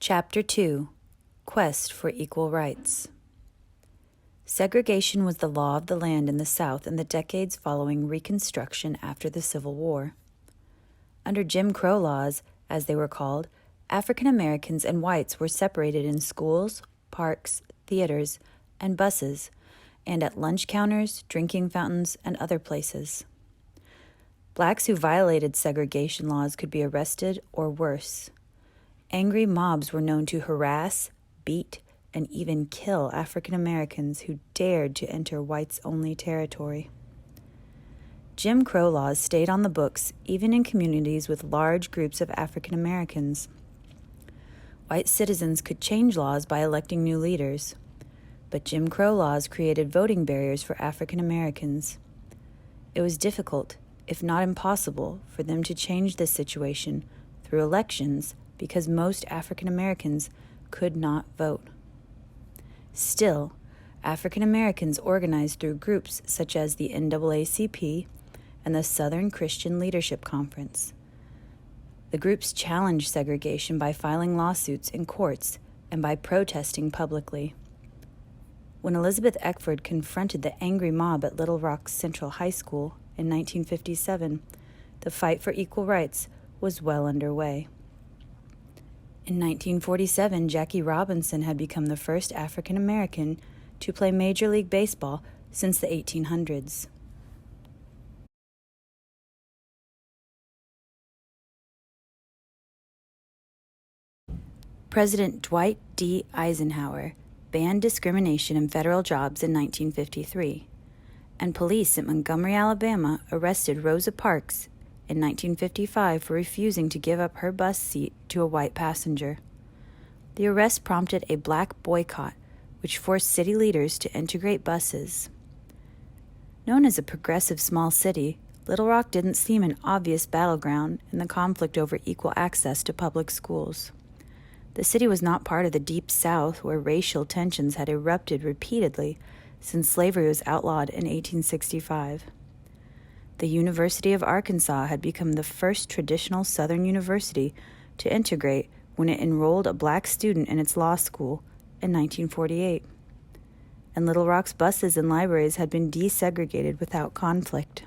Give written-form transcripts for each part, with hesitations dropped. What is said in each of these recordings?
Chapter 2: Quest for Equal Rights. Segregation was the law of the land in the South in the decades following Reconstruction after the Civil War. Under Jim Crow laws, as they were called, African Americans and whites were separated in schools, parks, theaters, and buses, and at lunch counters, drinking fountains, and other places. Blacks who violated segregation laws could be arrested or worse. Angry mobs were known to harass, beat, and even kill African Americans who dared to enter whites-only territory. Jim Crow laws stayed on the books even in communities with large groups of African Americans. White citizens could change laws by electing new leaders, but Jim Crow laws created voting barriers for African Americans. It was difficult, if not impossible, for them to change this situation through elections because most African Americans could not vote. Still, African Americans organized through groups such as the NAACP and the Southern Christian Leadership Conference. The groups challenged segregation by filing lawsuits in courts and by protesting publicly. When Elizabeth Eckford confronted the angry mob at Little Rock Central High School in 1957, the fight for equal rights was well underway. In 1947, Jackie Robinson had become the first African American to play Major League Baseball since the 1800s. President Dwight D. Eisenhower banned discrimination in federal jobs in 1953, and police at Montgomery, Alabama arrested Rosa Parks in 1955 for refusing to give up her bus seat to a white passenger. The arrest prompted a black boycott, which forced city leaders to integrate buses. Known as a progressive small city, Little Rock didn't seem an obvious battleground in the conflict over equal access to public schools. The city was not part of the Deep South, where racial tensions had erupted repeatedly since slavery was outlawed in 1865. The University of Arkansas had become the first traditional Southern university to integrate when it enrolled a black student in its law school in 1948. And Little Rock's buses and libraries had been desegregated without conflict.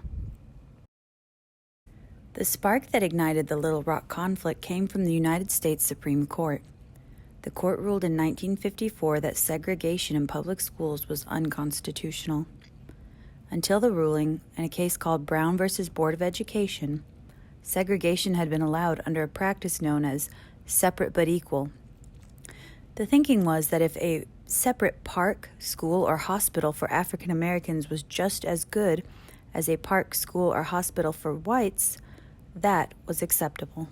The spark that ignited the Little Rock conflict came from the United States Supreme Court. The court ruled in 1954 that segregation in public schools was unconstitutional. Until the ruling, in a case called Brown v. Board of Education, segregation had been allowed under a practice known as separate but equal. The thinking was that if a separate park, school, or hospital for African Americans was just as good as a park, school, or hospital for whites, that was acceptable.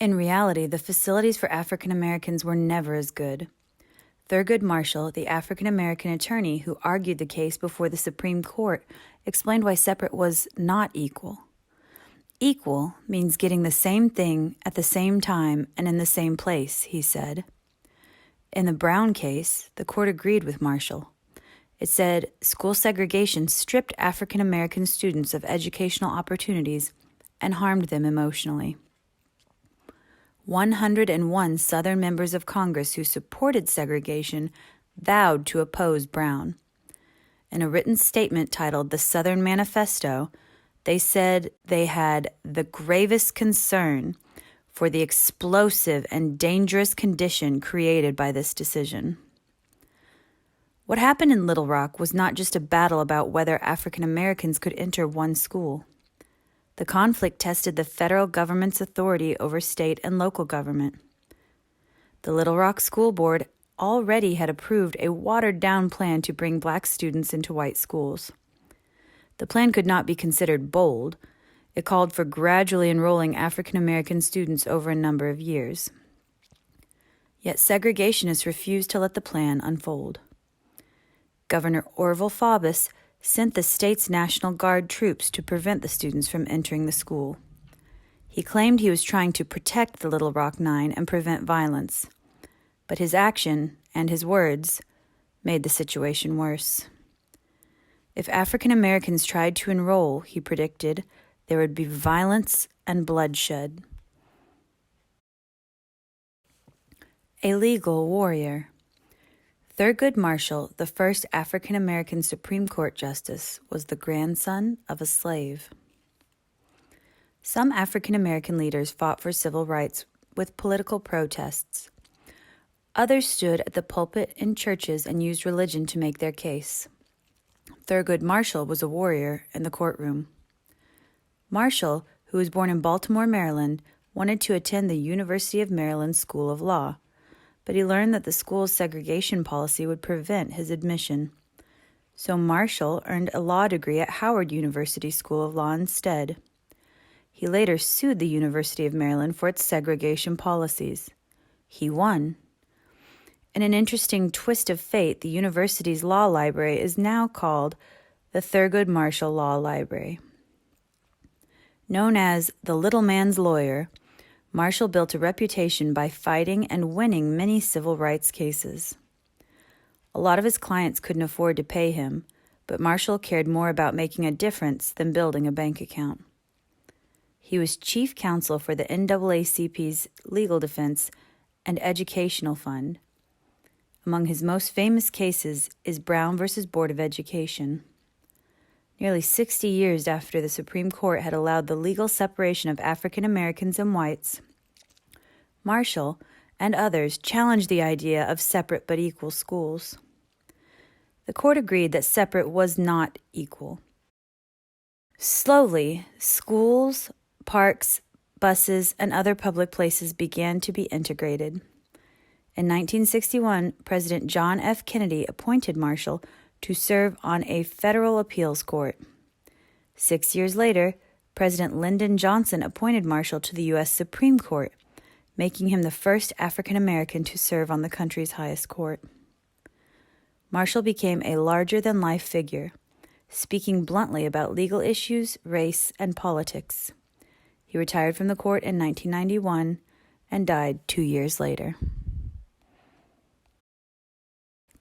In reality, the facilities for African Americans were never as good. Thurgood Marshall, the African American attorney who argued the case before the Supreme Court, explained why separate was not equal. Equal means getting the same thing at the same time and in the same place, he said. In the Brown case, the court agreed with Marshall. It said school segregation stripped African American students of educational opportunities and harmed them emotionally. 101 Southern members of Congress who supported segregation vowed to oppose Brown. In a written statement titled The Southern Manifesto, they said they had the gravest concern for the explosive and dangerous condition created by this decision. What happened in Little Rock was not just a battle about whether African Americans could enter one school. The conflict tested the federal government's authority over state and local government. The Little Rock School Board already had approved a watered-down plan to bring black students into white schools. The plan could not be considered bold. It called for gradually enrolling African American students over a number of years. Yet segregationists refused to let the plan unfold. Governor Orville Faubus sent the state's National Guard troops to prevent the students from entering the school. He claimed he was trying to protect the Little Rock Nine and prevent violence, but his action and his words made the situation worse. If African Americans tried to enroll, he predicted, there would be violence and bloodshed. A legal warrior. Thurgood Marshall, the first African-American Supreme Court justice, was the grandson of a slave. Some African-American leaders fought for civil rights with political protests. Others stood at the pulpit in churches and used religion to make their case. Thurgood Marshall was a warrior in the courtroom. Marshall, who was born in Baltimore, Maryland, wanted to attend the University of Maryland School of Law, but he learned that the school's segregation policy would prevent his admission. So Marshall earned a law degree at Howard University School of Law instead. He later sued the University of Maryland for its segregation policies. He won. In an interesting twist of fate, the university's law library is now called the Thurgood Marshall Law Library. Known as the little man's lawyer, Marshall built a reputation by fighting and winning many civil rights cases. A lot of his clients couldn't afford to pay him, but Marshall cared more about making a difference than building a bank account. He was chief counsel for the NAACP's Legal Defense and Educational Fund. Among his most famous cases is Brown v. Board of Education. Nearly 60 years after the Supreme Court had allowed the legal separation of African Americans and whites, Marshall and others challenged the idea of separate but equal schools. The court agreed that separate was not equal. Slowly, schools, parks, buses, and other public places began to be integrated. In 1961, President John F. Kennedy appointed Marshall to serve on a federal appeals court. 6 years later, President Lyndon Johnson appointed Marshall to the U.S. Supreme Court, making him the first African American to serve on the country's highest court. Marshall became a larger-than-life figure, speaking bluntly about legal issues, race, and politics. He retired from the court in 1991 and died 2 years later.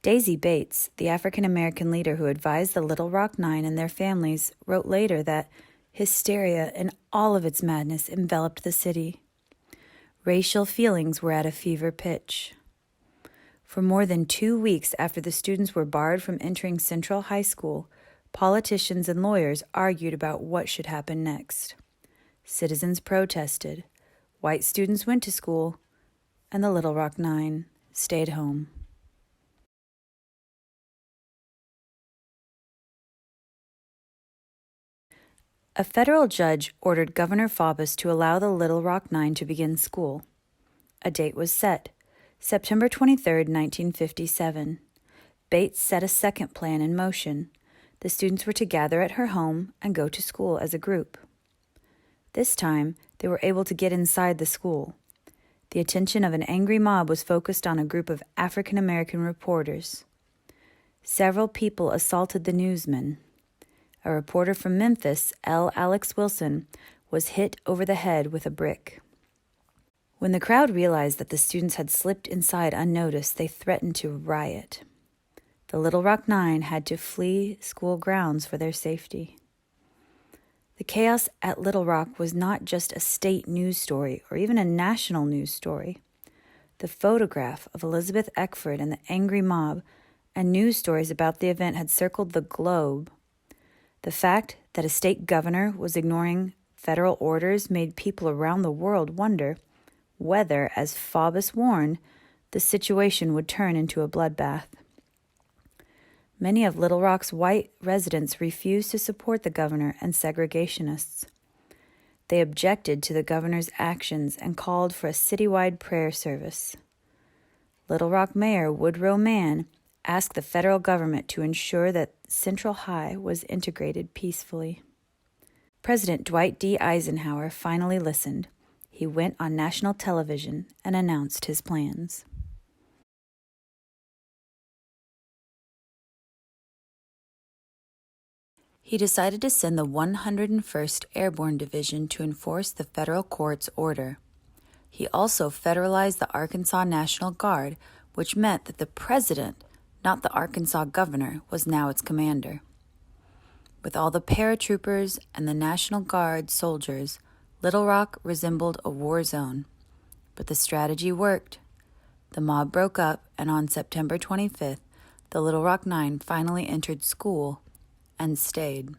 Daisy Bates, the African-American leader who advised the Little Rock Nine and their families, wrote later that hysteria in all of its madness enveloped the city. Racial feelings were at a fever pitch. For more than 2 weeks after the students were barred from entering Central High School, politicians and lawyers argued about what should happen next. Citizens protested, white students went to school, and the Little Rock Nine stayed home. A federal judge ordered Governor Faubus to allow the Little Rock Nine to begin school. A date was set, September 23, 1957. Bates set a second plan in motion. The students were to gather at her home and go to school as a group. This time, they were able to get inside the school. The attention of an angry mob was focused on a group of African American reporters. Several people assaulted the newsmen. A reporter from Memphis, L. Alex Wilson, was hit over the head with a brick. When the crowd realized that the students had slipped inside unnoticed, they threatened to riot. The Little Rock Nine had to flee school grounds for their safety. The chaos at Little Rock was not just a state news story or even a national news story. The photograph of Elizabeth Eckford and the angry mob and news stories about the event had circled the globe. The fact that a state governor was ignoring federal orders made people around the world wonder whether, as Faubus warned, the situation would turn into a bloodbath. Many of Little Rock's white residents refused to support the governor and segregationists. They objected to the governor's actions and called for a citywide prayer service. Little Rock Mayor Woodrow Mann asked the federal government to ensure that Central High was integrated peacefully. President Dwight D. Eisenhower finally listened. He went on national television and announced his plans. He decided to send the 101st Airborne Division to enforce the federal court's order. He also federalized the Arkansas National Guard, which meant that the president, not the Arkansas governor, was now its commander. With all the paratroopers and the National Guard soldiers, Little Rock resembled a war zone. But the strategy worked. The mob broke up, and on September 25th, the Little Rock Nine finally entered school and stayed.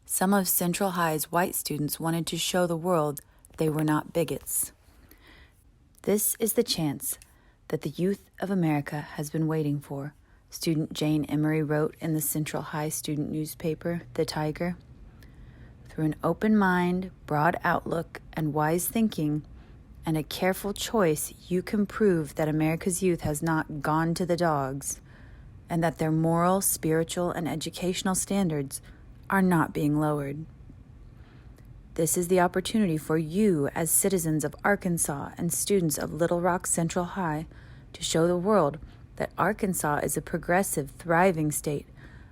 Some of Central High's white students wanted to show the world they were not bigots. This is the chance that the youth of America has been waiting for, student Jane Emery wrote in the Central High student newspaper, The Tiger. Through an open mind, broad outlook, and wise thinking, and a careful choice, you can prove that America's youth has not gone to the dogs, and that their moral, spiritual, and educational standards are not being lowered. This is the opportunity for you as citizens of Arkansas and students of Little Rock Central High to show the world that Arkansas is a progressive, thriving state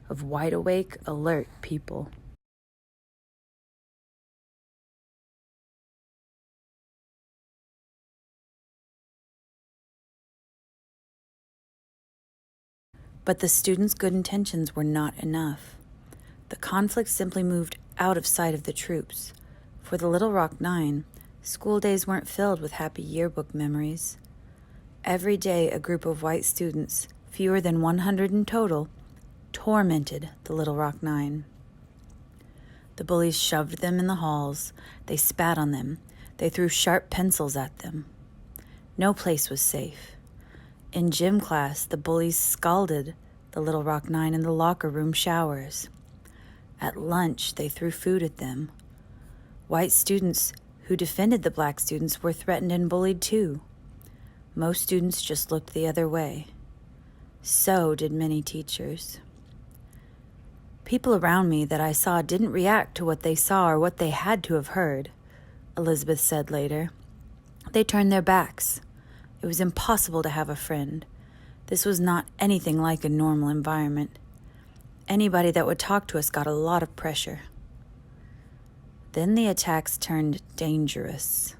of wide-awake, alert people. But the students' good intentions were not enough. The conflict simply moved out of sight of the troops. For the Little Rock Nine, school days weren't filled with happy yearbook memories. Every day, a group of white students, fewer than 100 in total, tormented the Little Rock Nine. The bullies shoved them in the halls. They spat on them. They threw sharp pencils at them. No place was safe. In gym class, the bullies scalded the Little Rock Nine in the locker room showers. At lunch, they threw food at them. White students who defended the black students were threatened and bullied too. Most students just looked the other way. So did many teachers. People around me that I saw didn't react to what they saw or what they had to have heard, Elizabeth said later. They turned their backs. It was impossible to have a friend. This was not anything like a normal environment. Anybody that would talk to us got a lot of pressure. Then the attacks turned dangerous.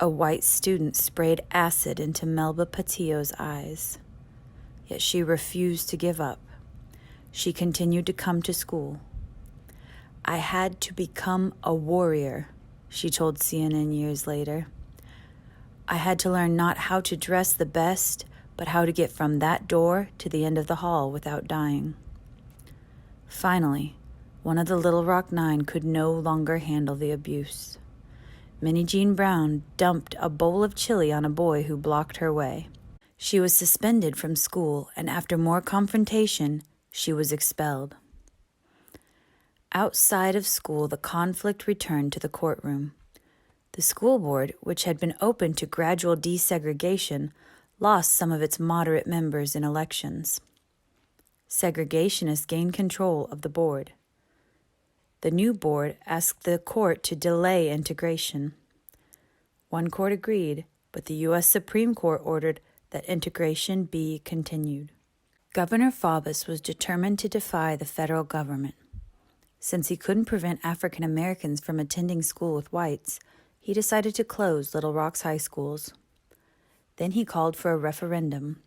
A white student sprayed acid into Melba Patillo's eyes. Yet she refused to give up. She continued to come to school. I had to become a warrior, she told CNN years later. I had to learn not how to dress the best, but how to get from that door to the end of the hall without dying. Finally, one of the Little Rock Nine could no longer handle the abuse. Minnie Jean Brown dumped a bowl of chili on a boy who blocked her way. She was suspended from school, and after more confrontation, she was expelled. Outside of school, the conflict returned to the courtroom. The school board, which had been open to gradual desegregation, lost some of its moderate members in elections. Segregationists gained control of the board. The new board asked the court to delay integration. One court agreed, but the U.S. Supreme Court ordered that integration be continued. Governor Faubus was determined to defy the federal government. Since he couldn't prevent African Americans from attending school with whites, he decided to close Little Rock's high schools. Then he called for a referendum.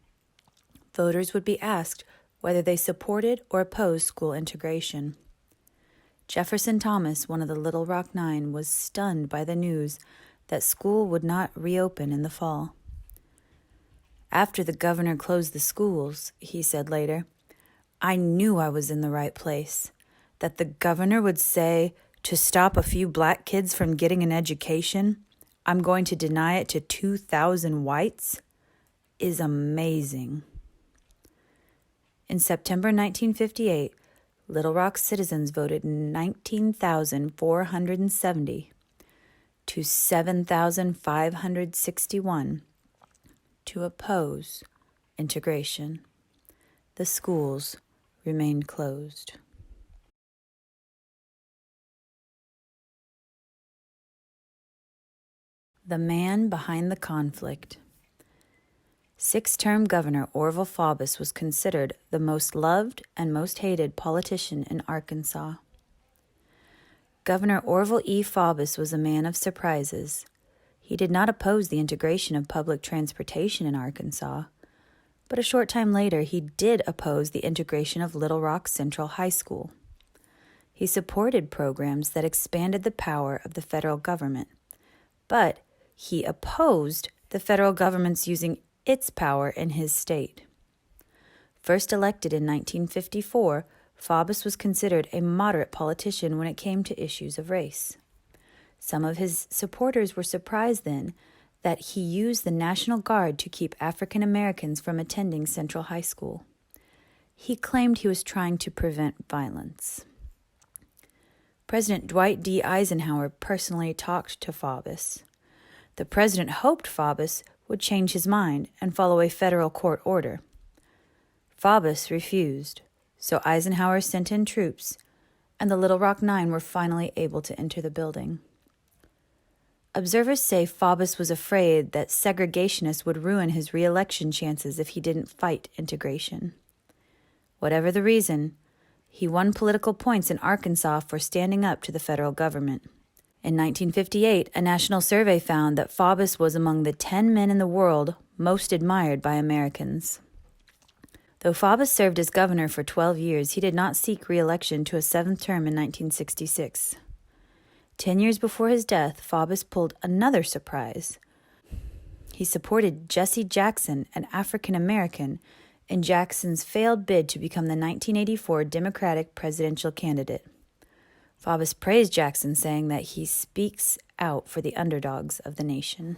Voters would be asked whether they supported or opposed school integration. Jefferson Thomas, one of the Little Rock Nine, was stunned by the news that school would not reopen in the fall. After the governor closed the schools, he said later, I knew I was in the right place. That the governor would say, to stop a few black kids from getting an education, I'm going to deny it to 2,000 whites, is amazing. In September 1958, Little Rock citizens voted 19,470 to 7,561 to oppose integration. The schools remained closed. The man behind the conflict. Six-term Governor Orville Faubus was considered the most loved and most hated politician in Arkansas. Governor Orville E. Faubus was a man of surprises. He did not oppose the integration of public transportation in Arkansas, but a short time later he did oppose the integration of Little Rock Central High School. He supported programs that expanded the power of the federal government, but he opposed the federal government's using its power in his state. First elected in 1954, Faubus was considered a moderate politician when it came to issues of race. Some of his supporters were surprised then that he used the National Guard to keep African Americans from attending Central High School. He claimed he was trying to prevent violence. President Dwight D. Eisenhower personally talked to Faubus. The president hoped Faubus would change his mind and follow a federal court order. Faubus refused, so Eisenhower sent in troops, and the Little Rock Nine were finally able to enter the building. Observers say Faubus was afraid that segregationists would ruin his re-election chances if he didn't fight integration. Whatever the reason, he won political points in Arkansas for standing up to the federal government. In 1958, a national survey found that Faubus was among the 10 men in the world most admired by Americans. Though Faubus served as governor for 12 years, he did not seek re-election to a seventh term in 1966. 10 years before his death, Faubus pulled another surprise. He supported Jesse Jackson, an African American, in Jackson's failed bid to become the 1984 Democratic presidential candidate. Faubus praised Jackson, saying that he speaks out for the underdogs of the nation.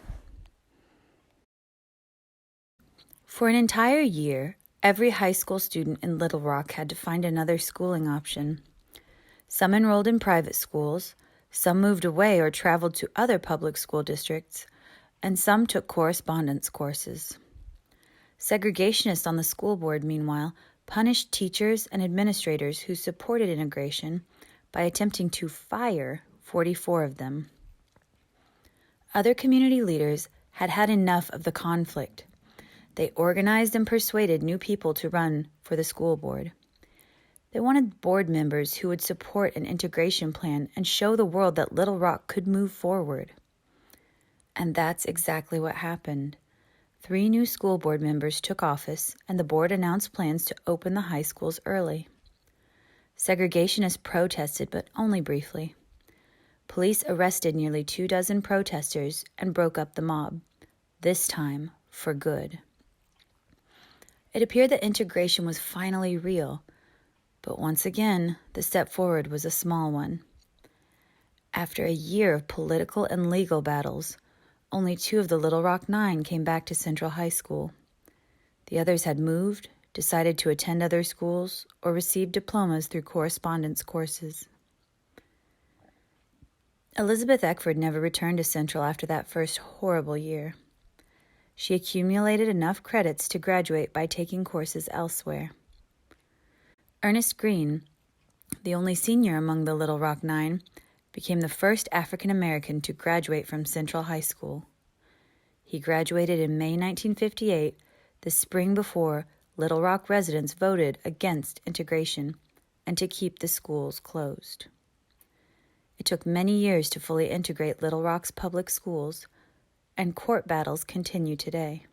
For an entire year, every high school student in Little Rock had to find another schooling option. Some enrolled in private schools, some moved away or traveled to other public school districts, and some took correspondence courses. Segregationists on the school board, meanwhile, punished teachers and administrators who supported integration by attempting to fire 44 of them. Other community leaders had had enough of the conflict. They organized and persuaded new people to run for the school board. They wanted board members who would support an integration plan and show the world that Little Rock could move forward. And that's exactly what happened. 3 new school board members took office, and the board announced plans to open the high schools early. Segregationists protested, but only briefly. Police arrested nearly 24 protesters and broke up the mob, this time for good. It appeared that integration was finally real, but once again, the step forward was a small one. After a year of political and legal battles, only 2 of the Little Rock Nine came back to Central High School. The others had moved, decided to attend other schools, or received diplomas through correspondence courses. Elizabeth Eckford never returned to Central after that first horrible year. She accumulated enough credits to graduate by taking courses elsewhere. Ernest Green, the only senior among the Little Rock Nine, became the first African American to graduate from Central High School. He graduated in May 1958, the spring before Little Rock residents voted against integration and to keep the schools closed. It took many years to fully integrate Little Rock's public schools, and court battles continue today.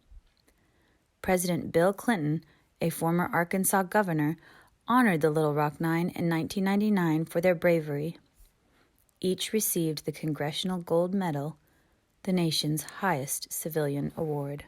President Bill Clinton, a former Arkansas governor, honored the Little Rock Nine in 1999 for their bravery. Each received the Congressional Gold Medal, the nation's highest civilian award.